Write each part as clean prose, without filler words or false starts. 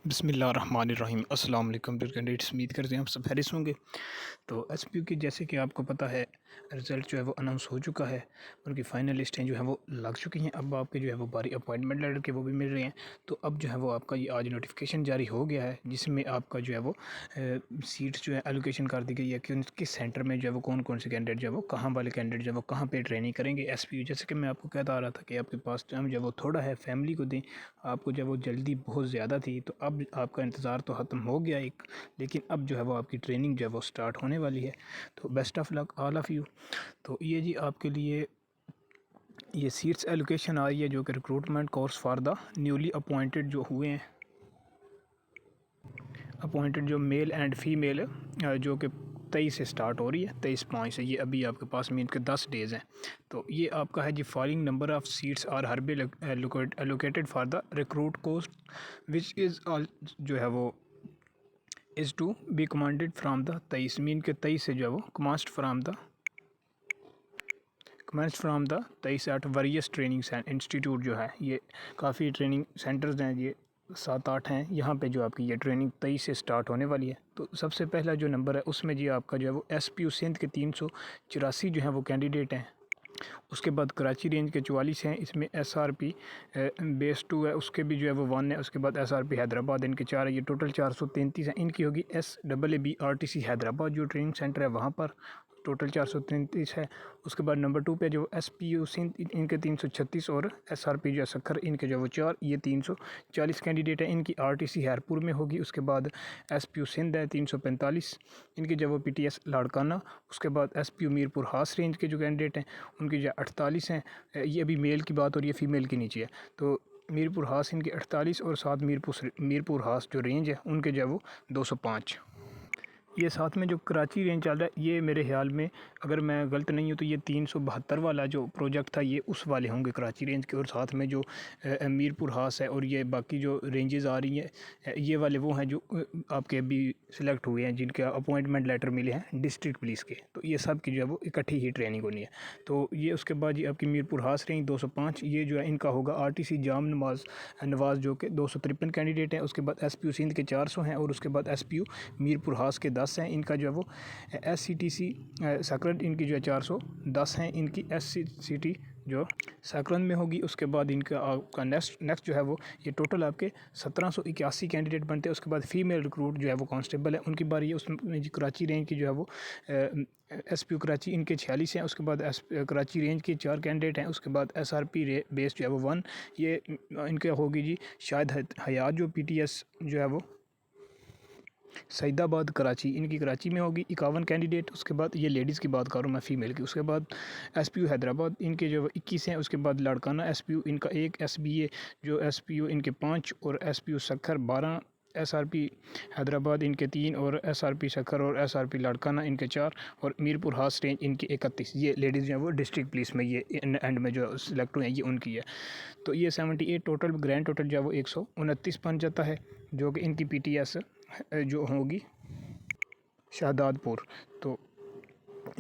बिस्मिल्लाहिर्रहमानिर्रहीम अस्सलाम वालेकुम डियर कैंडिडेट्स। उम्मीद करते हैं आप सब खैरियत होंगे। तो एसपीयू की जैसे कि आपको पता है रिज़ल्ट जो है वो अनाउंस हो चुका है, उनकी फ़ाइनल लिस्टें जो है वो लग चुकी हैं। अब आपके जो है वो बारी अपॉइंटमेंट लेटर के वो भी मिल रहे हैं। तो अब जो है वो आपका ये आज नोटिफिकेशन जारी हो गया है, जिसमें आपका जो है वो सीट्स जो है एलोकेशन कर दी गई है कि किस सेंटर में जो है वो कौन कौन से कैंडिडेट जो है वो कहाँ वाले कैंडिडेट जो है वो कहाँ पर ट्रेनिंग करेंगे। एसपीयू जैसे कि मैं आपको कहता आ रहा था कि आपके पास टाइम जो है वो थोड़ा है, फैमिली को दें। आपको जब वो जल्दी बहुत ज़्यादा थी, तो अब आपका इंतज़ार तो ख़त्म हो गया एक, लेकिन अब जो है वो आपकी ट्रेनिंग जो है वो स्टार्ट होने वाली है। तो best of luck all of you. तो ये जी आपके लिए ये सीट्स एलोकेशन आ रही है, जो कि recruitment course for the newly appointed जो हुए हैं, अपॉइंटेड जो मेल एंड फीमेल, जो कि 23 से स्टार्ट हो रही है, 23/5 से। ये अभी आपके पास में इनके 10 डेज़ हैं। तो ये आपका है जी following number of seats are hereby allocated for the recruit course which is all जो है वो is to be commanded from the 23 mean के 23 से जो है वो command from the 23 at various training institute जो है, ये काफ़ी ट्रेनिंग सेंटर्स हैं, ये 7-8 हैं यहाँ पे जो आपकी ये ट्रेनिंग 23 से स्टार्ट होने वाली है। तो सबसे पहला जो नंबर है उसमें जी आपका जो है वो एसपीयू सिंध के 384 जो है वो कैंडिडेट हैं। उसके बाद कराची रेंज के 44 हैं, इसमें एसआरपी बेस 2 है, उसके भी जो है वो 1 है। उसके बाद एसआरपी हैदराबाद, इनके 4 है। ये टोटल 433 हैं। इनकी होगी SAAB RTC हैदराबाद जो ट्रेनिंग सेंटर है वहाँ पर, टोटल 433 है। उसके बाद नंबर 2 पे जो एसपीयू सिंध, इनके 336, और एसआरपी जो है सक्खर, इनके जो है वो 4, ये 340 कैंडिडेट हैं। इनकी आरटीसी हैरपुर में होगी। उसके बाद एसपीयू सिंध है 345, इनके जो वो पीटीएस लाड़काना। उसके बाद एसपीयू मीरपुर हास रेंज के जो कैंडिडेट हैं उनकी जो 48 हैं। ये अभी मेल की बात हो रही है, फ़ीमेल की नीचे है। तो मीरपुर हास इनके 48, और साथ मीरपुर हास जो रेंज है उनके जो है वो 205। ये साथ में जो कराची रेंज चल रहा है, ये मेरे ख्याल में अगर मैं गलत नहीं हूँ तो ये 372 वाला जो प्रोजेक्ट था, ये उस वाले होंगे कराची रेंज के। और साथ में जो मीरपुर हास है, और ये बाकी जो रेंजेस आ रही हैं, ये वाले वो हैं जो आपके अभी सिलेक्ट हुए हैं, जिनके अपॉइंटमेंट लेटर मिले हैं डिस्ट्रिक्ट पुलिस के। तो ये सब की जो है वो इकट्ठी ही ट्रेनिंग होनी है। तो ये उसके बाद ये आपकी मीरपुर हास रेंज 205, ये जो है इनका होगा आरटीसी जाम नवाज़ जो कि 253 कैंडिडेट हैं। उसके बाद एसपीयू सिंध के 400 हैं, और उसके बाद एसपीयू मीरपुर हास के 10 हैं। इनका जो है वो SCTC सकरंद, इनकी जो है 410 हैं। इनकी SCT जो सकरंद में होगी। उसके बाद इनका आपका नेक्स्ट जो है वो ये टोटल आपके 1781 कैंडिडेट बनते हैं। उसके बाद फीमेल रिक्रूट जो है वो कांस्टेबल है, उनकी बारी है। उसमें कराची रेंज की जो है वो SPU कराची, इनके 46 हैं। उसके बाद कराची रेंज के 4 कैंडिडेट हैं। उसके बाद SRP बेस जो है वो 1, ये इनके होगी जी शायद हयात जो PTS जो है वो सईदाबाद कराची, इनकी कराची में होगी 51 कैंडिडेट। उसके बाद ये लेडीज़ की बात कर रहा हूँ मैं, फ़ीमेल की। उसके बाद SPU हैदराबाद, इनके जो 21 हैं। उसके बाद लाड़काना SPU इनका 1, SBA जो SPU इनके 5, और SPU सक्खर 12, SRP हैदराबाद इनके 3, और SRP सक्खर और SRP लाड़काना इनके 4, और मीरपुर हास रेंज इनकी 31। ये लेडीज़ जो है वो डिस्ट्रिक्ट पुलिस में ये एंड में जो सिलेक्ट हुए हैं, ये उनकी है। तो ये 78 टोटल, ग्रैंड टोटल जो है वो 129 बन जाता है, जो कि इनकी PTS जो होगी शाहदादपुर। तो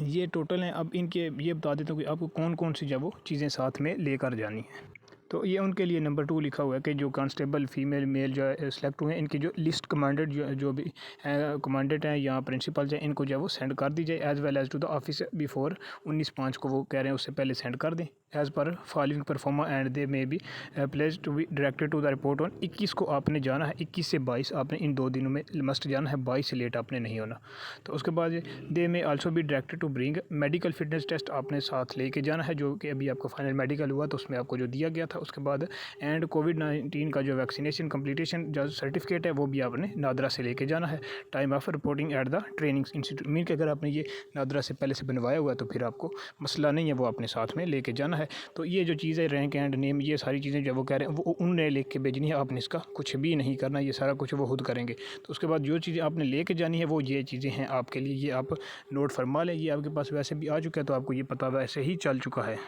ये टोटल हैं। अब इनके ये बता देता हूँ कि आपको कौन कौन सी जब वो चीज़ें साथ में लेकर जानी है। तो ये उनके लिए नंबर 2 लिखा हुआ है कि जो कांस्टेबल फ़ीमेल मेल जो है सिलेक्ट हुए हैं, इनकी जो लिस्ट कमांडेड जो भी कमांडेड हैं या प्रिंसिपल्स हैं, इनको जो है वो सेंड कर दी जाए as well as to the office before 19/5 को। वो कह रहे हैं उससे पहले सेंड कर दें as per following pro forma and they may be place to be directed to the report on. 21 को आपने जाना है, 21 से 22 आपने इन 2 दिनों में मस्ट जाना है, 22 से लेट आपने नहीं होना। तो उसके बाद they may also be directed to bring medical fitness test आपने साथ लेके जाना है, जो कि अभी आपका फाइनल मेडिकल हुआ तो उसमें आपको जो दिया गया था। उसके बाद एंड कोविड-19 का जो वैक्सीनेशन कंप्लीटेशन जो सर्टिफिकेट है वो भी आपने नादरा से लेके जाना है। Time of reporting at the training institute, mean कि अगर आपने ये नादरा से पहले से बनवाया हुआ है तो फिर आपको मसला नहीं है, वो अपने साथ में लेके जाना है। तो ये जो चीज़ है रैंक एंड नेम, ये सारी चीज़ें जो वो कह रहे हैं वो उन्हें लिख के भेजनी है, आपने इसका कुछ भी नहीं करना, ये सारा कुछ वो खुद करेंगे। तो उसके बाद जो चीज़ें आपने लेके जानी है वो ये चीज़ें हैं आपके लिए, ये आप नोट फरमा लें। ये आपके पास वैसे भी आ चुका है तो आपको ये पता वैसे ही चल चुका है।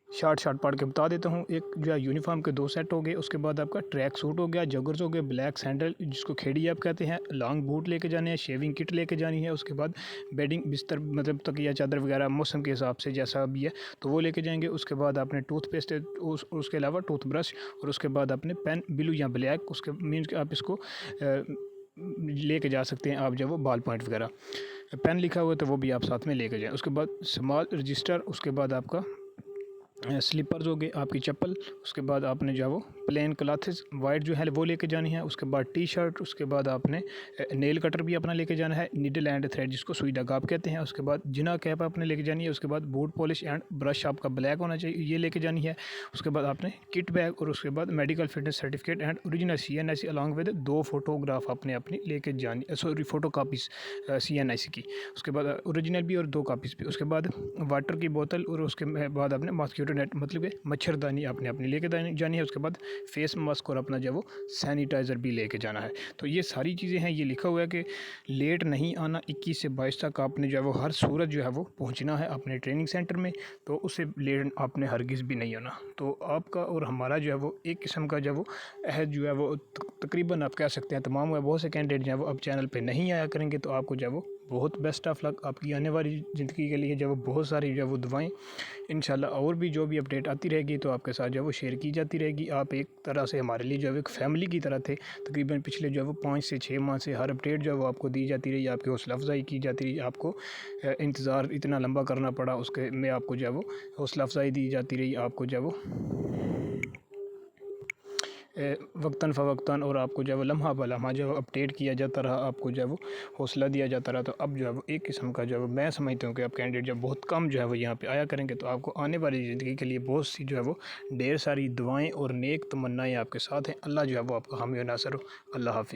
शार्ट पढ़ के बता देता हूँ। एक जो है यूनिफॉर्म के 2 सेट हो गए, उसके बाद आपका ट्रैक सूट हो गया, जॉगर्स हो गए, ब्लैक सैंडल जिसको खेड़ी आप कहते हैं, लॉन्ग बूट लेके जाने हैं, शेविंग किट लेके जानी है, उसके बाद बेडिंग बिस्तर मतलब तकिया चादर वगैरह मौसम के हिसाब से जैसा भी है तो वो लेके जाएंगे। उसके बाद आपने टूथपेस्ट उसके अलावा टूथब्रश, और उसके बाद आपने पेन ब्लू या ब्लैक, उसके मीन्स आप इसको लेके जा सकते हैं आप जब वो बॉल पॉइंट वगैरह, पेन लिखा हुआ है तो वो भी आप साथ में लेके जाएं। उसके बाद स्मॉल रजिस्टर, उसके बाद आपका स्लीपर्स हो गए, आपकी चप्पल, उसके बाद आपने जो है वो प्लेन क्लॉथ्स वाइट जो है वो लेके जानी है। उसके बाद टी शर्ट, उसके बाद आपने नेल कटर भी अपना लेके जाना है, नीडल एंड थ्रेड जिसको सुई धागा आप कहते हैं। उसके बाद जिना कैप आपने लेके जानी है। उसके बाद बूट पॉलिश एंड ब्रश आपका ब्लैक होना चाहिए, ये लेके जानी है। उसके बाद आपने किट बैग, और उसके बाद medical fitness certificate and original CNIC along with 2 photograph आपने अपनी लेके जानी, सॉरी फ़ोटो कापीज़ CNIC की। उसके बाद ओरिजिनल भी और 2 कापीज़ भी। उसके बाद वाटर की बोतल, और उसके बाद आपने मॉस्किटो नेट मतलब कि मच्छरदानी आपने अपनी लेके जानी है। उसके बाद फेस मास्क और अपना जो वो सैनिटाइज़र भी लेके जाना है। तो ये सारी चीज़ें हैं। ये लिखा हुआ है कि लेट नहीं आना, 21 से 22 तक आपने जो है वो हर सूरत जो है वो पहुंचना है अपने ट्रेनिंग सेंटर में, तो उससे लेट आपने हरगिज़ भी नहीं होना। तो आपका और हमारा जो है वो एक किस्म का जो वो अहद जो है वो तकरीबन आप कह सकते हैं तमाम हुआ। बहुत से कैंडिडेट जो है वो अब चैनल पर नहीं आया करेंगे, तो आपको जो है वो बहुत बेस्ट ऑफ लक आपकी आने वाली ज़िंदगी के लिए। जो वो बहुत सारी जो है वो दुआएं इंशाल्लाह, और भी जो भी अपडेट आती रहेगी तो आपके साथ जो है वो शेयर की जाती रहेगी। आप एक तरह से हमारे लिए जो है एक फैमिली की तरह थे। तकरीबन पिछले जो है वो 5 से 6 माह से हर अपडेट जो है वो आपको दी जाती रही, आपकी हौसला अफजाई की जाती रही। आपको इंतज़ार इतना लंबा करना पड़ा, उसके में आपको जो है वो हौसला अफजाई दी जाती रही, आपको जो है वो वक्तन फ़वक्तन और आपको जो है वो लम्हा ब लम्हा जो है अपडेट किया जाता रहा, आपको जो है वो हौसला दिया जाता रहा। तो अब जो है वो एक किस्म का जो है मैं समझता हूँ कि अब कैंडिडेट जब बहुत कम जो है वो यहाँ पे आया करेंगे, तो आपको आने वाली ज़िंदगी के लिए बहुत सी जो है वो ढेर सारी दुआएं और नेक तमन्नाएं आपके साथ हैं। अल्लाह जो है वो आपका हामी और नासर हो। अल्लाह हाफ़िज़।